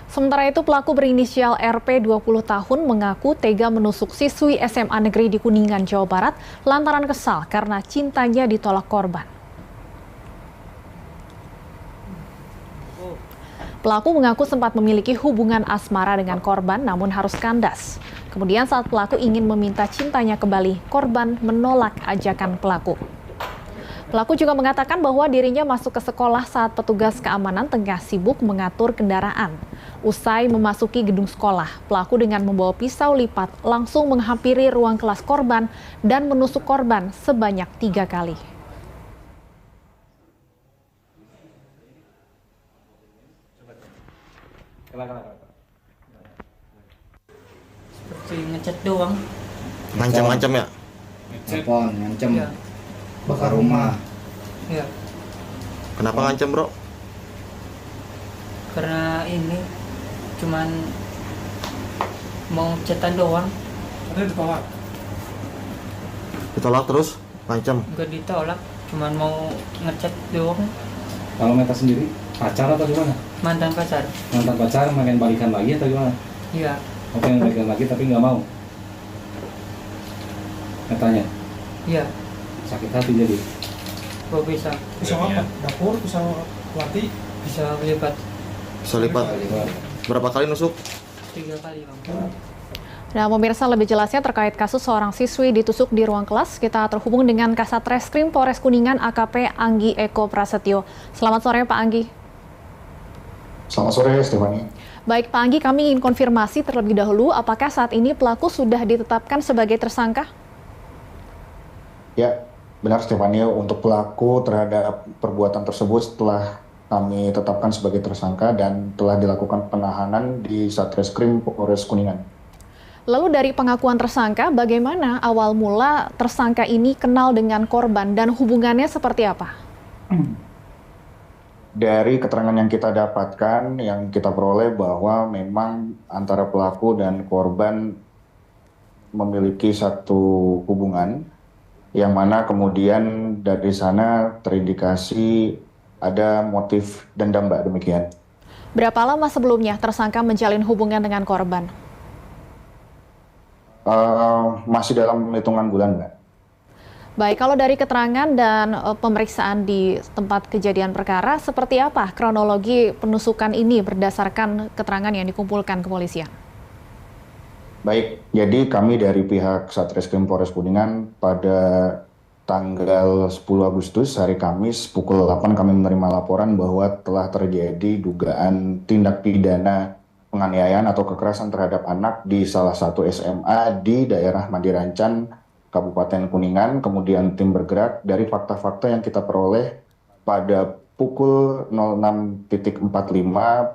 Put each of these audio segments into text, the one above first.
Sementara itu, pelaku berinisial RP 20 tahun mengaku tega menusuk siswi SMA Negeri di Kuningan, Jawa Barat lantaran kesal karena cintanya ditolak korban. Pelaku mengaku sempat memiliki hubungan asmara dengan korban namun harus kandas. Kemudian saat pelaku ingin meminta cintanya kembali, korban menolak ajakan pelaku. Pelaku juga mengatakan bahwa dirinya masuk ke sekolah saat petugas keamanan tengah sibuk mengatur kendaraan. Usai memasuki gedung sekolah, pelaku dengan membawa pisau lipat langsung menghampiri ruang kelas korban dan menusuk korban sebanyak 3 kali. Seperti ngecat doang. Ngancam-ngancam ya? Telepon, ngancem, Ya, bakar rumah. ya. Kenapa ngancam, bro? Karena ini cuman mau chatan doang, Ditolak terus? Ngancam? nggak ditolak, cuman mau ngechat doang. Kalau Meta sendiri, pacar atau gimana? Mantan pacar. Mantan pacar pengen balikan lagi atau gimana? Iya, Oh, pengen balikan lagi tapi nggak mau. Metanya iya, sakit hati jadi. kok bisa Pisau apa? Dapur, pisau wati. bisa lipat Bisa lipat? Berapa kali nusuk? 3 kali, Bang. Nah, pemirsa, lebih jelasnya terkait kasus seorang siswi ditusuk di ruang kelas, kita terhubung dengan Kasat Reskrim Polres Kuningan AKP Anggi Eko Prasetyo. Selamat sore, Pak Anggi. Selamat sore, Stefani. Baik, Pak Anggi, kami ingin konfirmasi terlebih dahulu, apakah saat ini pelaku sudah ditetapkan sebagai tersangka? Ya, benar Stefani, untuk pelaku terhadap perbuatan tersebut telah kami tetapkan sebagai tersangka dan telah dilakukan penahanan di Satreskrim Polres Kuningan. Lalu dari pengakuan tersangka, bagaimana awal mula tersangka ini kenal dengan korban dan hubungannya seperti apa? Dari keterangan yang kita dapatkan, yang kita peroleh bahwa memang antara pelaku dan korban memiliki satu hubungan, yang mana kemudian dari sana terindikasi ada motif dendam, Mbak, demikian. Berapa lama sebelumnya tersangka menjalin hubungan dengan korban? Masih dalam hitungan bulan, Mbak. Baik, kalau dari keterangan dan pemeriksaan di tempat kejadian perkara, seperti apa kronologi penusukan ini berdasarkan keterangan yang dikumpulkan kepolisian? Baik, jadi kami dari pihak Satreskrim Polres Kuningan pada tanggal 10 Agustus hari Kamis pukul 8 kami menerima laporan bahwa telah terjadi dugaan tindak pidana penganiayaan atau kekerasan terhadap anak di salah satu SMA di daerah Mandirancan, Kabupaten Kuningan. Kemudian tim bergerak dari fakta-fakta yang kita peroleh pada pukul 06.45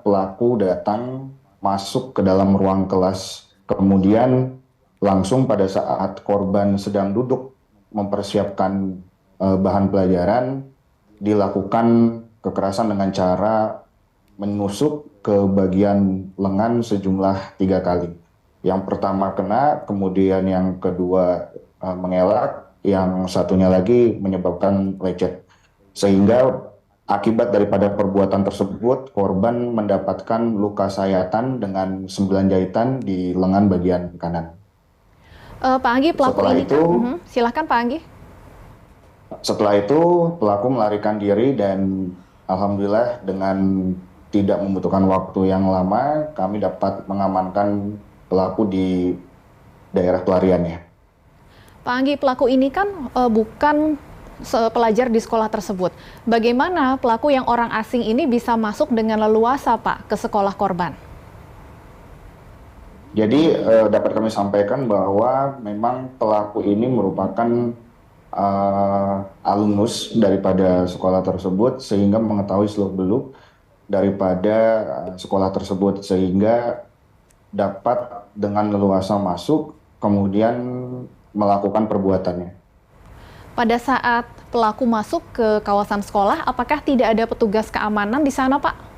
pelaku datang masuk ke dalam ruang kelas. Kemudian langsung pada saat korban sedang duduk mempersiapkan bahan pelajaran, dilakukan kekerasan dengan cara menusuk ke bagian lengan sejumlah 3 kali. Yang pertama kena, kemudian yang kedua mengelak, yang satunya lagi menyebabkan lecet. Sehingga akibat daripada perbuatan tersebut, korban mendapatkan luka sayatan dengan 9 jahitan di lengan bagian kanan. Pak Anggi, pelaku Setelah ini itu, silahkan Pak Anggi. Setelah itu pelaku melarikan diri dan alhamdulillah dengan tidak membutuhkan waktu yang lama, kami dapat mengamankan pelaku di daerah pelariannya. Pak Anggi, pelaku ini kan bukan pelajar di sekolah tersebut. Bagaimana pelaku yang orang asing ini bisa masuk dengan leluasa, Pak, ke sekolah korban? Jadi dapat kami sampaikan bahwa memang pelaku ini merupakan alumnus daripada sekolah tersebut sehingga mengetahui seluk-beluk daripada sekolah tersebut sehingga dapat dengan leluasa masuk kemudian melakukan perbuatannya. Pada saat pelaku masuk ke kawasan sekolah, apakah tidak ada petugas keamanan di sana, Pak?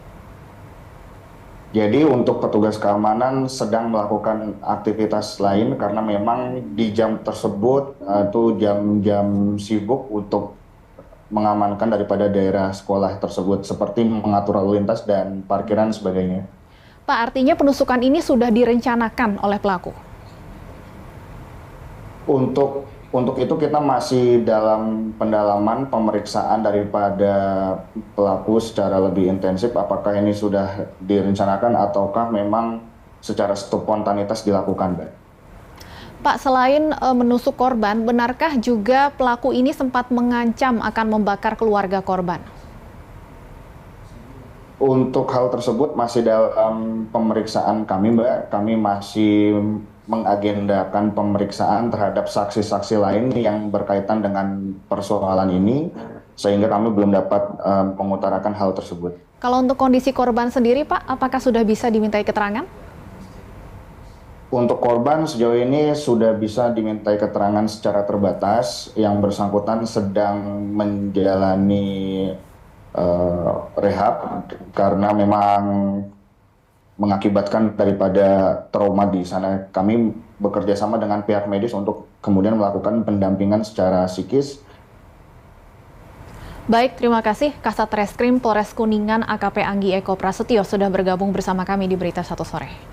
Jadi untuk petugas keamanan sedang melakukan aktivitas lain karena memang di jam tersebut itu jam-jam sibuk untuk mengamankan daripada daerah sekolah tersebut seperti mengatur lalu lintas dan parkiran sebagainya. Pak, artinya penusukan ini sudah direncanakan oleh pelaku? Untuk itu kita masih dalam pendalaman pemeriksaan daripada pelaku secara lebih intensif. Apakah ini sudah direncanakan ataukah memang secara spontanitas dilakukan, Mbak? Pak, selain menusuk korban, benarkah juga pelaku ini sempat mengancam akan membakar keluarga korban? Untuk hal tersebut masih dalam pemeriksaan kami, Mbak. Kami masih mengagendakan pemeriksaan terhadap saksi-saksi lain yang berkaitan dengan persoalan ini, sehingga kami belum dapat mengutarakan hal tersebut. Kalau untuk kondisi korban sendiri, Pak, apakah sudah bisa dimintai keterangan? Untuk korban sejauh ini sudah bisa dimintai keterangan secara terbatas. Yang bersangkutan sedang menjalani rehab karena memang mengakibatkan daripada trauma di sana. Kami bekerja sama dengan pihak medis untuk kemudian melakukan pendampingan secara psikis. Baik, terima kasih Kasat Reskrim Polres Kuningan AKP Anggi Eko Prasetyo sudah bergabung bersama kami di Berita Satu Sore.